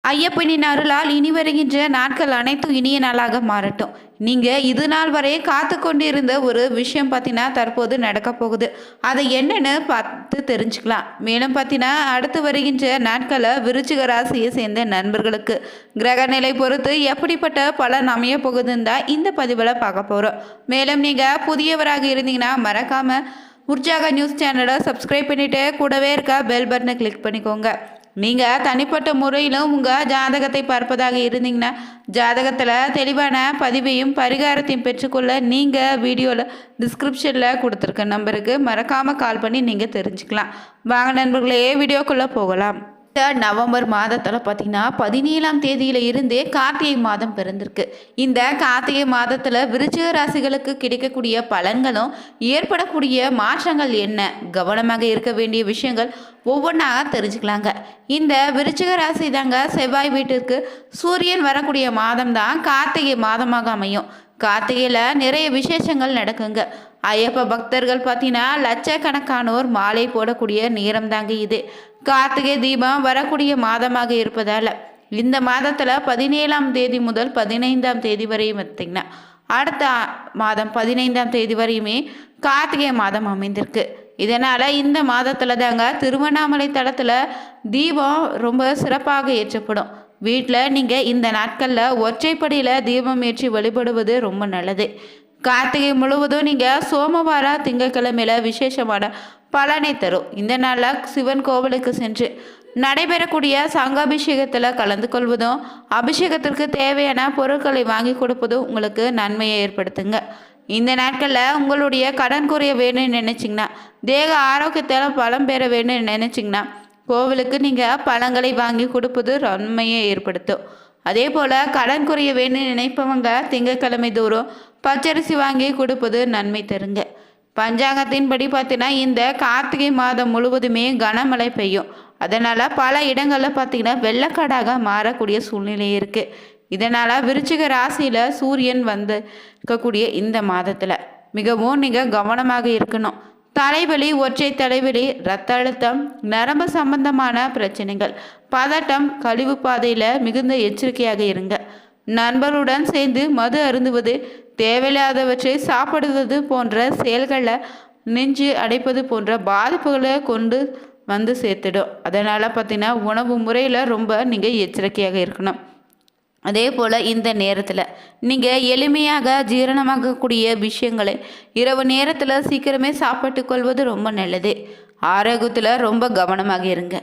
ஐயப்பனின் அருளால் இனி வருகின்ற நாட்கள் அனைத்தும் இனிய நாளாக மாறட்டும். நீங்கள் இது நாள் வரை காத்து கொண்டிருந்த ஒரு விஷயம் பார்த்தீங்கன்னா தற்போது நடக்க போகுது. அதை என்னன்னு பார்த்து தெரிஞ்சுக்கலாம். மேலும் பார்த்தீங்கன்னா அடுத்து வருகின்ற நாட்களில் விருச்சிக ராசியை சேர்ந்த நண்பர்களுக்கு கிரகநிலை பொறுத்து எப்படிப்பட்ட பலன் அமைய போகுதுன்னு தான் இந்த பதிவில் பார்க்க போகிறோம். மேலும் நீங்கள் புதியவராக இருந்தீங்கன்னா மறக்காமல் உற்சாக நியூஸ் சேனலை சப்ஸ்கிரைப் பண்ணிவிட்டு கூடவே இருக்க பெல் பட்டனை கிளிக் பண்ணிக்கோங்க. நீங்கள் தனிப்பட்ட முறையிலும் உங்கள் ஜாதகத்தை பார்ப்பதாக இருந்தீங்கன்னா ஜாதகத்தில் தெளிவான பதிவையும் பரிகாரத்தையும் பெற்றுக்கொள்ள நீங்கள் வீடியோவில் டிஸ்கிரிப்ஷனில் கொடுத்துருக்க நம்பருக்கு மறக்காமல் கால் பண்ணி நீங்கள் தெரிஞ்சுக்கலாம். வாங்க நண்பர்களே, வீடியோக்குள்ளே போகலாம். இந்த நவம்பர் மாதத்தில் பார்த்திங்கன்னா 17ஆம் தேதியில் இருந்தே கார்த்திகை மாதம் பிறந்திருக்கு. இந்த கார்த்திகை மாதத்தில் விருச்சிக ராசிகளுக்கு கிடைக்கக்கூடிய பலன்களும் ஏற்படக்கூடிய மாற்றங்கள் என்ன, கவனமாக இருக்க வேண்டிய விஷயங்கள் ஒவ்வொன்றாக தெரிஞ்சுக்கலாங்க. இந்த விருச்சிக ராசி தாங்க செவ்வாய் வீட்டிற்கு சூரியன் வரக்கூடிய மாதம் தான் கார்த்திகை மாதமாக அமையும். கார்த்திகையில் நிறைய விசேஷங்கள் நடக்குங்க. ஐயப்ப பக்தர்கள் பார்த்தீங்கன்னா லட்சக்கணக்கானோர் மாலை போடக்கூடிய நேரம் தாங்க இது. கார்த்திகை தீபம் வரக்கூடிய மாதமாக இருப்பதால் இந்த மாதத்தில் 17ஆம் தேதி முதல் 15ஆம் தேதி வரையும் பார்த்திங்கன்னா அடுத்த மாதம் 15ஆம் தேதி வரையுமே கார்த்திகை மாதம் அமைந்திருக்கு. இதனால் இந்த மாதத்தில் தாங்க திருவண்ணாமலை தலத்தில் தீபம் ரொம்ப சிறப்பாக ஏற்றப்படும். வீட்டில் நீங்கள் இந்த நாட்களில் ஒற்றைப்படியில் தீபம் ஏற்றி வழிபடுவது ரொம்ப நல்லது. கார்த்திகை முழுவதும் நீங்கள் சோமவார திங்கட்கிழமையில் விசேஷமான பலனை தரும். இந்த நாளில் சிவன் கோவிலுக்கு சென்று நடைபெறக்கூடிய சங்காபிஷேகத்தில் கலந்து கொள்வதும் அபிஷேகத்திற்கு தேவையான பொருட்களை வாங்கி கொடுப்பதும் உங்களுக்கு நன்மையை ஏற்படுத்துங்க. இந்த நாட்களில் உங்களுடைய கடன் குறைய வேணும்னு நினச்சிங்கன்னா, தேக ஆரோக்கியத்தில் பலம் பெற வேணும்னு நினச்சிங்கன்னா கோவிலுக்கு நீங்கள் பழங்களை வாங்கி கொடுப்பது நன்மையை ஏற்படுத்தும். அதே போல் கடன் குறைய வேணும்னு நினைப்பவங்க திங்கட்கிழமை தோறும் பச்சரிசி வாங்கி கொடுப்பது நன்மை தருங்க. பஞ்சாங்கத்தின்படி பார்த்தீங்கன்னா இந்த கார்த்திகை மாதம் முழுவதுமே கனமழை பெய்யும். அதனால் பல இடங்களில் பார்த்தீங்கன்னா வெள்ளக்காடாக மாறக்கூடிய சூழ்நிலை இருக்குது. இதனால் விருச்சிக ராசியில் சூரியன் வந்து இருக்கக்கூடிய இந்த மாதத்தில் மிகவும் நீங்கள் கவனமாக இருக்கணும். தலைவலி, ஒற்றை தலைவலி, இரத்த அழுத்தம், நரம்பு சம்பந்தமான பிரச்சனைகள், பதட்டம், கழிவு பாதையில் மிகுந்த எச்சரிக்கையாக இருங்க. நண்பர்களுடன் சேர்ந்து மது அருந்துவது, தேவையில்லாதவற்றை சாப்பிடுவது போன்ற செயல்களில் நெஞ்சு அடைப்பது போன்ற பாதிப்புகளை கொண்டு வந்து சேர்த்துடும். அதனால் பார்த்திங்கன்னா உணவு முறையில் ரொம்ப நீங்கள் எச்சரிக்கையாக இருக்கணும். அதே போல் இந்த நேரத்தில் நீங்கள் எளிமையாக ஜீரணமாகக்கூடிய விஷயங்களை இரவு நேரத்தில் சீக்கிரமே சாப்பிட்டு கொள்வது ரொம்ப நல்லது. ஆரோக்கியத்தில் ரொம்ப கவனமாக இருங்க.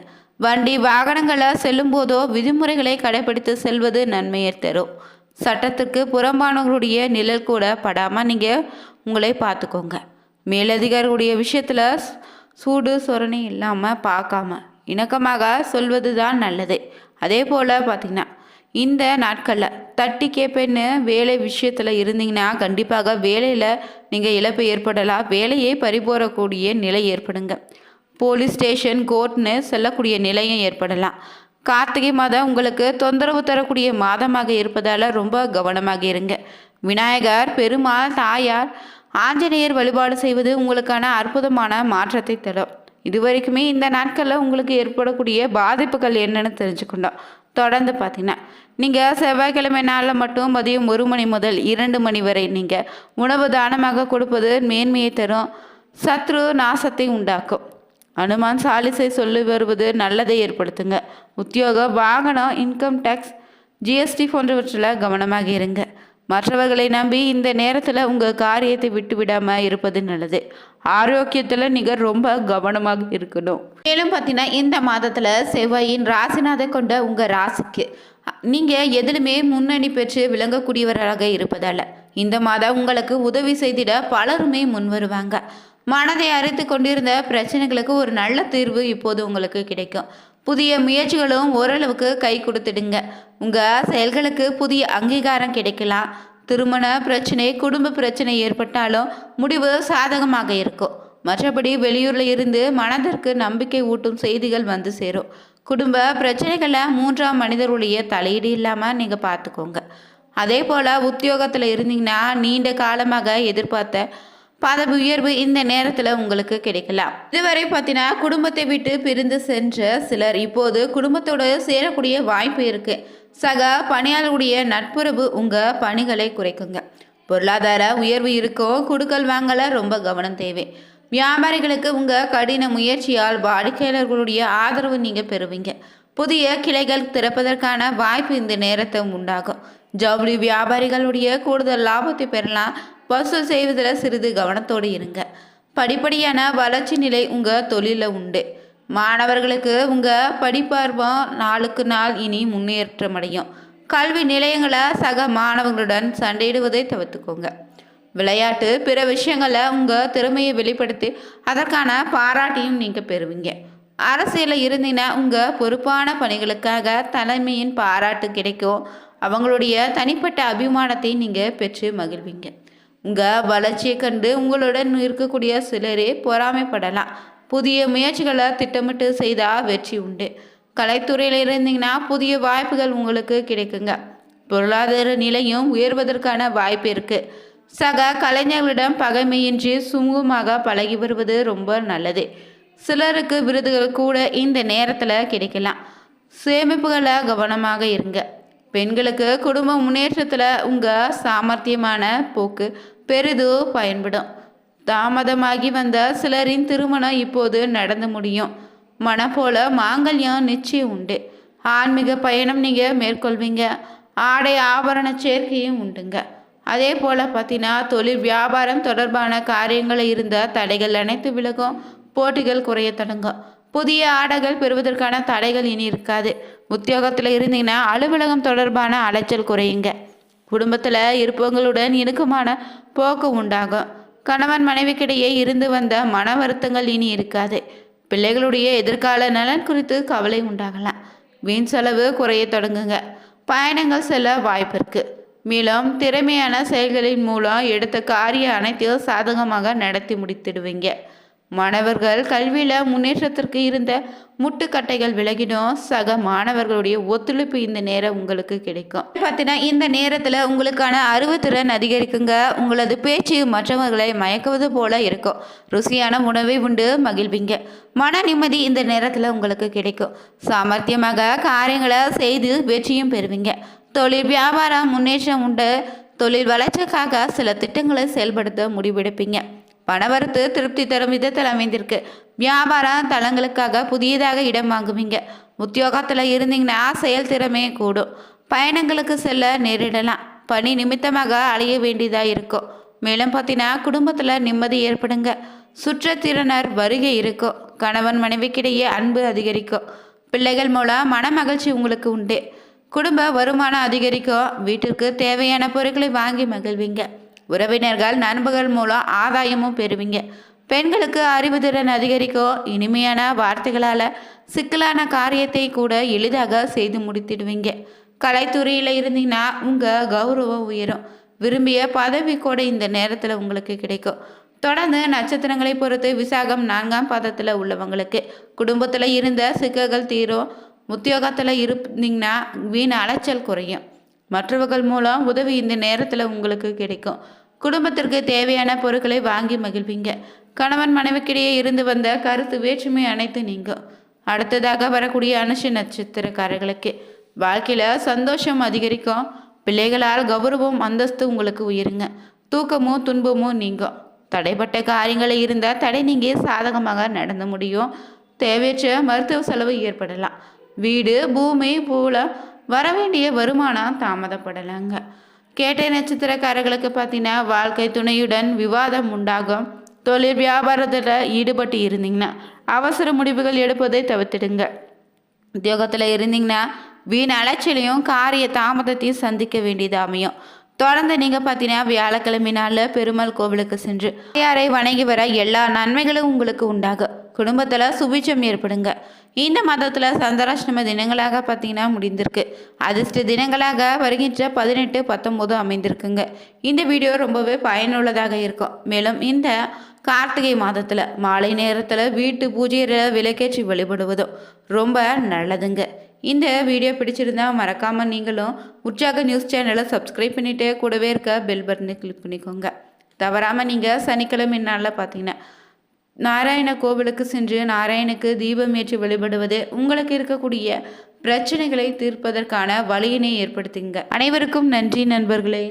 வண்டி வாகனங்களை செல்லும் போதோ விதிமுறைகளை கடைபிடித்து செல்வது நன்மையை தரும். சட்டத்துக்கு புறம்பானவர்களுடைய நிழல் கூட படாமல் நீங்கள் உங்களை பார்த்துக்கோங்க. மேலதிகாரிகளுடைய விஷயத்தில் சூடு சொரணை இல்லாமல் பார்க்காம இணக்கமாக சொல்வது தான் நல்லது. அதே போல் பார்த்திங்கன்னா இந்த நாட்களில் தட்டி கேட்பேன்னு வேலை விஷயத்தில் இருந்தீங்கன்னா கண்டிப்பாக வேலையில் நீங்கள் இழப்பு ஏற்படலாம். வேலையை பறிபோறக்கூடிய நிலை ஏற்படுங்க. போலீஸ் ஸ்டேஷன், கோர்ட்னு செல்லக்கூடிய நிலையும் ஏற்படலாம். கார்த்திகை மாதம் உங்களுக்கு தொந்தரவு தரக்கூடிய மாதமாக இருப்பதால் ரொம்ப கவனமாக இருங்க. விநாயகர், பெருமாள், தாயார், ஆஞ்சநேயர் வழிபாடு செய்வது உங்களுக்கான அற்புதமான மாற்றத்தை தரும். இதுவரைக்குமே இந்த நாட்களில் உங்களுக்கு ஏற்படக்கூடிய பாதிப்புகள் என்னென்னு தெரிஞ்சுக்கொண்டோம். தொடர்ந்து பார்த்தீங்கன்னா நீங்கள் செவ்வாய்க்கிழமை நாளில் மட்டும் மதியம் 1 மணி முதல் 2 மணி வரை நீங்கள் உணவு தானமாக கொடுப்பது மேன்மையை தரும், சத்ரு நாசத்தை உண்டாக்கும். அனுமான் சாலிசை சொல்லி வருவது நல்லதை ஏற்படுத்துங்க. உத்தியோகம், வாகனம், இன்கம் டேக்ஸ், ஜிஎஸ்டி போன்றவற்றில் கவனமாக இருங்க. மற்றவர்களை நம்பி இந்த நேரத்தில் உங்கள் காரியத்தை விட்டு விடாமல் இருப்பது நல்லது. ஆரோக்கியத்தில் நீங்கள் ரொம்ப கவனமாக இருக்கணும். மேலும் பார்த்தீங்கன்னா இந்த மாதத்தில் செவ்வாயின் ராசிநாதை கொண்ட உங்கள் ராசிக்கு நீங்கள் எதிலுமே முன்னணி பெற்று விளங்கக்கூடியவராக இருப்பதால் இந்த மாதம் உங்களுக்கு உதவி செய்திட பலருமே முன் வருவாங்க. மனதை அரைத்து கொண்டிருந்த பிரச்சனைகளுக்கு ஒரு நல்ல தீர்வு இப்போது உங்களுக்கு கிடைக்கும். புதிய முயற்சிகளும் ஓரளவுக்கு கை கொடுத்துடுங்க. உங்கள் செயல்களுக்கு புதிய அங்கீகாரம் கிடைக்கலாம். திருமண பிரச்சனை, குடும்ப பிரச்சனை ஏற்பட்டாலும் முடிவு சாதகமாக இருக்கும். மற்றபடி வெளியூரில் இருந்து மனதிற்கு நம்பிக்கை ஊட்டும் செய்திகள் வந்து சேரும். குடும்ப பிரச்சனைகளில் 3ஆம் மனிதருடைய தலையீடு இல்லாமல் நீங்கள் பார்த்துக்கோங்க. அதே போல் உத்தியோகத்தில் இருந்தீங்கன்னா நீண்ட காலமாக எதிர்பார்த்த பதவி உயர்வு இந்த நேரத்தில் உங்களுக்கு கிடைக்கலாம். இதுவரை பார்த்தீங்கன்னா குடும்பத்தை விட்டு பிரிந்து சென்ற சிலர் இப்போது குடும்பத்தோடு சேரக்கூடிய வாய்ப்பு இருக்கு. சக பணியாளர்களுடைய நட்புறவு உங்கள் பணிகளை குறைக்குங்க. பொருளாதார உயர்வு இருக்கும். குடுக்கல் வாங்கல ரொம்ப கவனம் தேவை. வியாபாரிகளுக்கு உங்கள் கடின முயற்சியால் வாடிக்கையாளர்களுடைய ஆதரவு நீங்கள் பெறுவீங்க. புதிய கிளைகள் திறப்பதற்கான வாய்ப்பு இந்த நேரத்தை உண்டாகும். ஜவுளி வியாபாரிகளுடைய கூடுதல் லாபத்தை பெறலாம். வசூல் செய்வதில் சிறிது கவனத்தோடு இருங்க. படிப்படியான வளர்ச்சி நிலை உங்கள் தொழிலில் உண்டு. மாணவர்களுக்கு உங்கள் படிப்பார்வம் நாளுக்கு நாள் இனி முன்னேற்றமடையும். கல்வி நிலையங்களை சக மாணவர்களுடன் சண்டையிடுவதை தவிர்த்துக்கோங்க. விளையாட்டு பிற விஷயங்களில் உங்கள் திறமையை வெளிப்படுத்தி அதற்கான பாராட்டியும் நீங்கள் பெறுவீங்க. அரசியலில் இருந்தீங்கன்னா உங்கள் பொறுப்பான பணிகளுக்காக தலைமையின் பாராட்டு கிடைக்கும். அவங்களுடைய தனிப்பட்ட அபிமானத்தை நீங்கள் பெற்று மகிழ்வீங்க. உங்கள் வளர்ச்சியை கண்டு உங்களுடன் இருக்கக்கூடிய சிலரே பொறாமைப்படலாம். புதிய முயற்சிகளை திட்டமிட்டு செய்தால் வெற்றி உண்டு. கலைத்துறையில் இருந்தீங்கன்னா புதிய வாய்ப்புகள் உங்களுக்கு கிடைக்குங்க. பொருளாதார நிலையும் உயர்வதற்கான வாய்ப்பு இருக்குது. சக கலைஞர்களிடம் பகைமையின்றி சுமூகமாக பழகி வருவது ரொம்ப நல்லது. சிலருக்கு விருதுகள் கூட இந்த நேரத்தில் கிடைக்கலாம். சேமிப்புகளை கவனமாக இருங்க. பெண்களுக்கு குடும்ப முன்னேற்றத்தில் உங்கள் சாமர்த்தியமான போக்கு பெரிதும் பயன்படும். தாமதமாகி வந்த சிலரின் திருமணம் இப்போது நடந்து முடியும். மனம் போல மாங்கல்யம் நிச்சயம் உண்டு. ஆன்மீக பயணம் நீங்கள் மேற்கொள்வீங்க. ஆடை ஆபரண சேர்க்கையும் உண்டுங்க. அதே போல் பார்த்தீங்கன்னா தொழில் வியாபாரம் தொடர்பான காரியங்களில் இருந்த தடைகள் அனைத்து விலகும். போட்டிகள் குறைய தொடங்கும். புதிய ஆடைகள் பெறுவதற்கான தடைகள் இனி இருக்காது. உத்தியோகத்தில் இருந்தீங்கன்னா அலுவலகம் தொடர்பான அலைச்சல் குறையுங்க. குடும்பத்தில் இருப்பவங்களுடன் இணக்கமான போக்கு உண்டாகும். கணவன் மனைவிக்கிடையே இருந்து வந்த மன வருத்தங்கள் இனி இருக்காது. பிள்ளைகளுடைய எதிர்கால நலன் குறித்து கவலை உண்டாகலாம். வீண் செலவு குறைய தொடங்குங்க. பயணங்கள் செல்ல வாய்ப்பு இருக்கு. மேலும் திறமையான செயல்களின் மூலம் எடுத்த காரியம் அனைத்தையும் சாதகமாக நடத்தி முடித்திடுவீங்க. மாணவர்கள் கல்வியில் முன்னேற்றத்திற்கு இருந்த முட்டுக்கட்டைகள் விலகிடும். சக மாணவர்களுடைய ஒத்துழைப்பு இந்த நேரம் உங்களுக்கு கிடைக்கும். பார்த்தீங்கன்னா இந்த நேரத்தில் உங்களுக்கான அறிவுத்திறன் அதிகரிக்குங்க. உங்களது பேச்சு மற்றவர்களை மயக்குவது போல இருக்கும். ருசியான உணவை உண்டு மகிழ்வீங்க. மன நிம்மதி இந்த நேரத்தில் உங்களுக்கு கிடைக்கும். சாமர்த்தியமாக காரியங்களை செய்து வெற்றியும் பெறுவீங்க. தொழில் வியாபாரம் முன்னேற்றம் உண்டு. தொழில் வளர்ச்சிக்காக சில திட்டங்களை செயல்படுத்த முடிவெடுப்பீங்க. பணவரத்து திருப்தி தரும் விதத்தில் அமைந்திருக்கு. வியாபார தளங்களுக்காக புதியதாக இடம் வாங்குவீங்க. உத்தியோகத்தில் இருந்தீங்கன்னா செயல்திறமே கூடும். பயணங்களுக்கு செல்ல நேரிடலாம். பணி நிமித்தமாக அலைய வேண்டியதாக இருக்கும். மேலும் பார்த்தீங்கன்னா குடும்பத்தில் நிம்மதி ஏற்படுங்க. சுற்றத்திறனர் வருகை இருக்கும். கணவன் மனைவிக்கிடையே அன்பு அதிகரிக்கும். பிள்ளைகள் மூலம் மன மகிழ்ச்சி உங்களுக்கு உண்டு. குடும்ப வருமானம் அதிகரிக்கும். வீட்டிற்கு தேவையான பொருட்களை வாங்கி மகிழ்வீங்க. உறவினர்கள் நண்பர்கள் மூலம் ஆதாயமும் பெறுவீங்க. பெண்களுக்கு அறிவுத்திறன் அதிகரிக்கும். இனிமையான வார்த்தைகளால் சிக்கலான காரியத்தை கூட எளிதாக செய்து முடித்திடுவீங்க. கலைத்துறையில் இருந்தீங்கன்னா உங்கள் கௌரவம் உயரும். விரும்பிய பதவி கூட இந்த நேரத்தில் உங்களுக்கு கிடைக்கும். தொடர்ந்து நட்சத்திரங்களை பொறுத்து விசாகம் 4ஆம் பாதத்தில் உள்ளவங்களுக்கு குடும்பத்தில் இருந்த சிக்கல்கள் தீரும். உத்தியோகத்தில் இருந்தீங்கன்னா வீண் அலைச்சல் குறையும். மற்றவர்கள் மூலம் உதவி இந்த நேரத்தில் உங்களுக்கு கிடைக்கும். குடும்பத்திற்கு தேவையான பொருட்களை வாங்கி மகிழ்வீங்க. கணவன் மனைவிக்கிடையே இருந்து வந்த கருத்து வேற்றுமை அனைத்து நீங்கும். அடுத்ததாக வரக்கூடிய அனுஷ நட்சத்திரக்காரர்களுக்கு வாழ்க்கையில் சந்தோஷம் அதிகரிக்கும். பிள்ளைகளால் கௌரவம் அந்தஸ்து உங்களுக்கு உயருங்க. தூக்கமும் துன்பமும் நீங்கும். தடைப்பட்ட காரியங்களை இருந்தால் தடை நீங்கி சாதகமாக நடந்து முடியும். தேவையற்ற மருத்துவ செலவு ஏற்படலாம். வீடு பூமி போல வரவேண்டிய வருமானம் தாமதப்படலாங்க. கேட்டை நட்சத்திரக்காரர்களுக்கு பார்த்தீங்கன்னா வாழ்க்கை துணையுடன் விவாதம் உண்டாகும். தொழில் வியாபாரத்தில் ஈடுபட்டு இருந்தீங்கன்னா அவசர முடிவுகள் எடுப்பதை தவிர்த்திடுங்க. உத்தியோகத்தில் இருந்தீங்கன்னா வீண் அலைச்சலையும் காரிய தாமதத்தையும் சந்திக்க வேண்டியது அமையும். தொடர்ந்து நீங்கள் பார்த்தீங்கன்னா வியாழக்கிழமை நாளில் பெருமாள் கோவிலுக்கு சென்று யாரை வணங்கி வர எல்லா நன்மைகளும் உங்களுக்கு உண்டாகும். குடும்பத்தில் சுபிட்சம் ஏற்படுங்க. இந்த மாதத்தில் சந்திராஷ்டம தினங்களாக பார்த்தீங்கன்னா முடிந்திருக்கு. அதிர்ஷ்ட தினங்களாக வருகின்ற 18, 19 அமைந்திருக்குங்க. இந்த வீடியோ ரொம்பவே பயனுள்ளதாக இருக்கும். மேலும் இந்த கார்த்திகை மாதத்தில் மாலை நேரத்தில் வீட்டு பூஜையில் விளக்கேற்றி வழிபடுவதும் ரொம்ப நல்லதுங்க. இந்த வீடியோ பிடிச்சிருந்தா மறக்காமல் நீங்களும் உற்சாக நியூஸ் சேனலை சப்ஸ்கிரைப் பண்ணிவிட்டு கூடவே இருக்க பெல் பட்டனை கிளிக் பண்ணிக்கோங்க. தவறாமல் நீங்கள் சனிக்கிழமை நாளில் பார்த்தீங்கன்னா நாராயண கோவிலுக்கு சென்று நாராயணுக்கு தீபம் ஏற்றி வழிபடுவது உங்களுக்கு இருக்கக்கூடிய பிரச்சனைகளை தீர்ப்பதற்கான வழியினை ஏற்படுத்துங்க. அனைவருக்கும் நன்றி நண்பர்களே.